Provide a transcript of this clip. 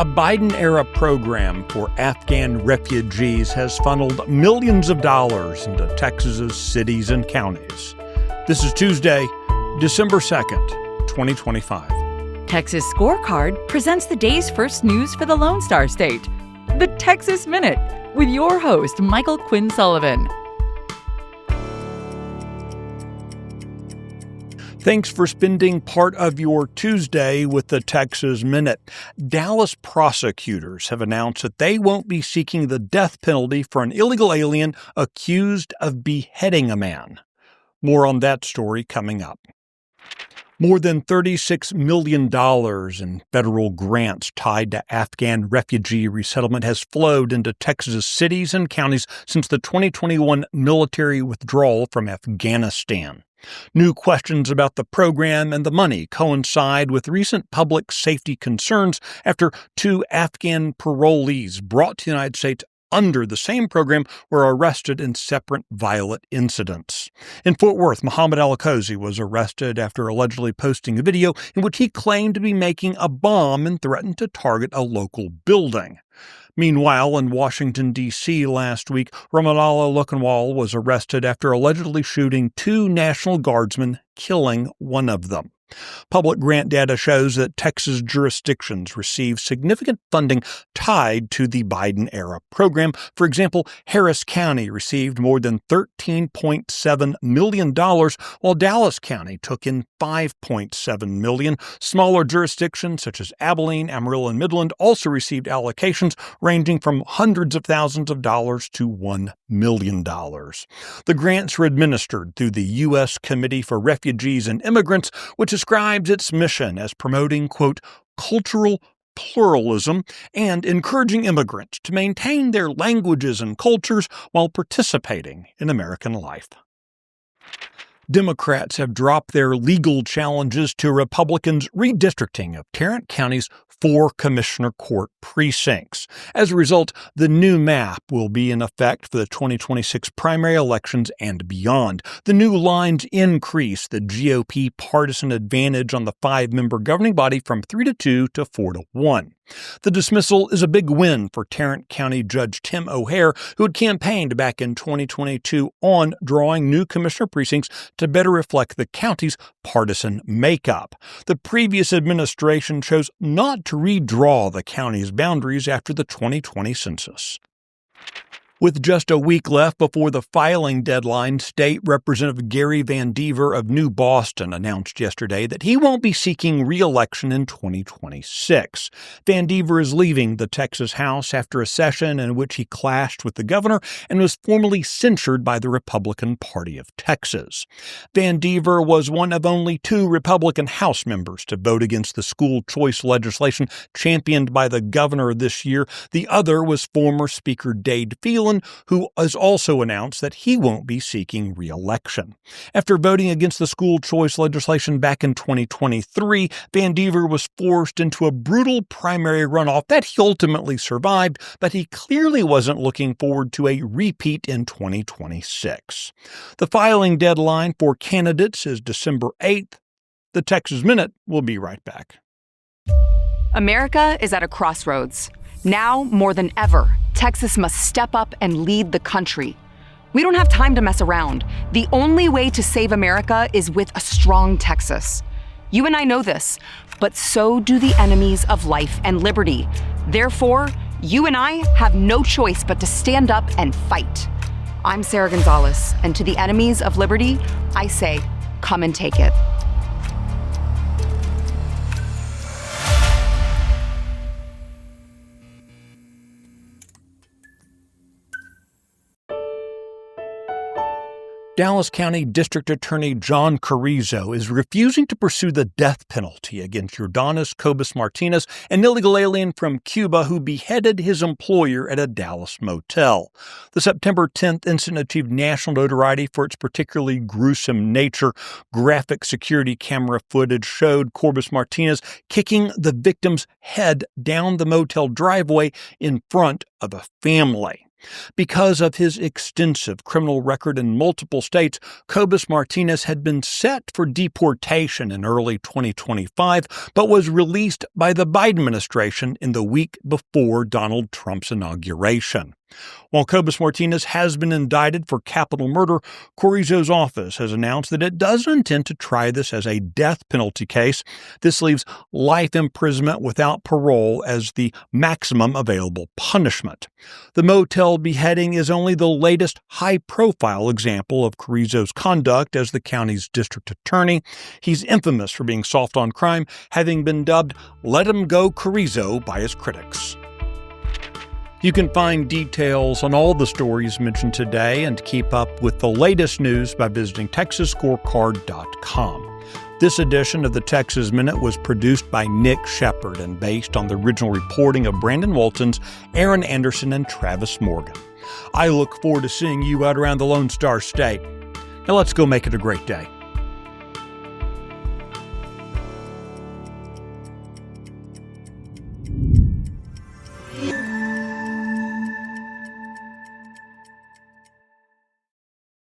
A Biden-era program for Afghan refugees has funneled millions of dollars into Texas's cities and counties. This is Tuesday, December 2nd, 2025. Texas Scorecard presents the day's first news for the Lone Star State. The Texas Minute, with your host, Michael Quinn Sullivan. Thanks for spending part of your Tuesday with the Texas Minute. Dallas prosecutors have announced that they won't be seeking the death penalty for an illegal alien accused of beheading a man. More on that story coming up. More than $36 million in federal grants tied to Afghan refugee resettlement has flowed into Texas cities and counties since the 2021 military withdrawal from Afghanistan. New questions about the program and the money coincide with recent public safety concerns after two Afghan parolees brought to the United States under the same program were arrested in separate violent incidents. In Fort Worth, Muhammad Al-Kozi was arrested after allegedly posting a video in which he claimed to be making a bomb and threatened to target a local building. Meanwhile, in Washington, D.C. last week, Ramanallah Lokanwal was arrested after allegedly shooting two National Guardsmen, killing one of them. Public grant data shows that Texas jurisdictions receive significant funding tied to the Biden-era program. For example, Harris County received more than $13.7 million, while Dallas County took in $5.7 million. Smaller jurisdictions such as Abilene, Amarillo, and Midland also received allocations ranging from hundreds of thousands of dollars to $1 million. The grants were administered through the U.S. Committee for Refugees and Immigrants, which describes its mission as promoting, quote, cultural pluralism and encouraging immigrants to maintain their languages and cultures while participating in American life. Democrats have dropped their legal challenges to Republicans' redistricting of Tarrant County's 4 commissioner court precincts. As a result, the new map will be in effect for the 2026 primary elections and beyond. The new lines increase the GOP partisan advantage on the 5-member governing body from 3-2 to 4-1. The dismissal is a big win for Tarrant County Judge Tim O'Hare, who had campaigned back in 2022 on drawing new commissioner precincts to better reflect the county's partisan makeup. The previous administration chose not to redraw the county's boundaries after the 2020 census. With just a week left before the filing deadline, State Representative Gary Van Dever of New Boston announced yesterday that he won't be seeking re-election in 2026. Van Dever is leaving the Texas House after a session in which he clashed with the governor and was formally censured by the Republican Party of Texas. Van Dever was one of only 2 Republican House members to vote against the school choice legislation championed by the governor this year. The other was former Speaker Dade Phelan, who has also announced that he won't be seeking re-election. After voting against the school choice legislation back in 2023, Van Dever was forced into a brutal primary runoff that he ultimately survived, but he clearly wasn't looking forward to a repeat in 2026. The filing deadline for candidates is December 8th. The Texas Minute will be right back. America is at a crossroads. Now, more than ever, Texas must step up and lead the country. We don't have time to mess around. The only way to save America is with a strong Texas. You and I know this, but so do the enemies of life and liberty. Therefore, you and I have no choice but to stand up and fight. I'm Sarah Gonzalez, and to the enemies of liberty, I say, come and take it. Dallas County District Attorney John Carrizo is refusing to pursue the death penalty against Yordanis Cobas-Martinez, an illegal alien from Cuba who beheaded his employer at a Dallas motel. The September 10th incident achieved national notoriety for its particularly gruesome nature. Graphic security camera footage showed Cobas-Martinez kicking the victim's head down the motel driveway in front of a family. Because of his extensive criminal record in multiple states, Cobus Martinez had been set for deportation in early 2025, but was released by the Biden administration in the week before Donald Trump's inauguration. While Cobus Martinez has been indicted for capital murder, Carrizo's office has announced that it doesn't intend to try this as a death penalty case. This leaves life imprisonment without parole as the maximum available punishment. The Motel beheading is only the latest high-profile example of Carrizo's conduct as the county's district attorney. He's infamous for being soft on crime, having been dubbed "Let Him Go Carrizo" by his critics. You can find details on all the stories mentioned today and keep up with the latest news by visiting TexasScorecard.com. This edition of the Texas Minute was produced by Nick Shepard and based on the original reporting of Brandon Waltons, Aaron Anderson, and Travis Morgan. I look forward to seeing you out around the Lone Star State. Now let's go make it a great day.